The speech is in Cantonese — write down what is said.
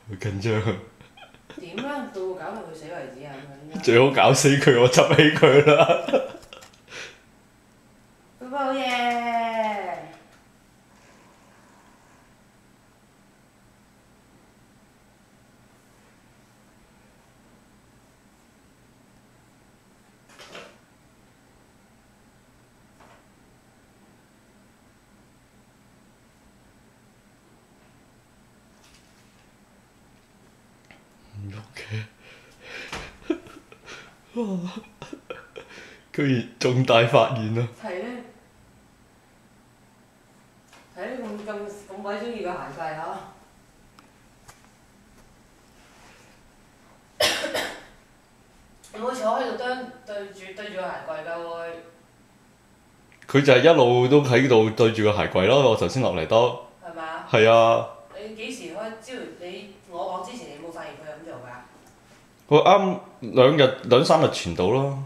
好緊張。點啊？到搞到佢死為止啊！咁樣最好搞死佢，我執起佢啦。寶寶好嘢！唔喐嘅，哇！居然重大發現啊！係咧，係咧，咁鬼中意個鞋勢嚇！有冇坐喺度對住個鞋櫃㗎會？佢就係一路都喺度對住個鞋櫃咯。我頭先落嚟都係嘛？係啊！你幾時開？我講之前，你冇發現佢咁做㗎？佢啱兩三日前到咯。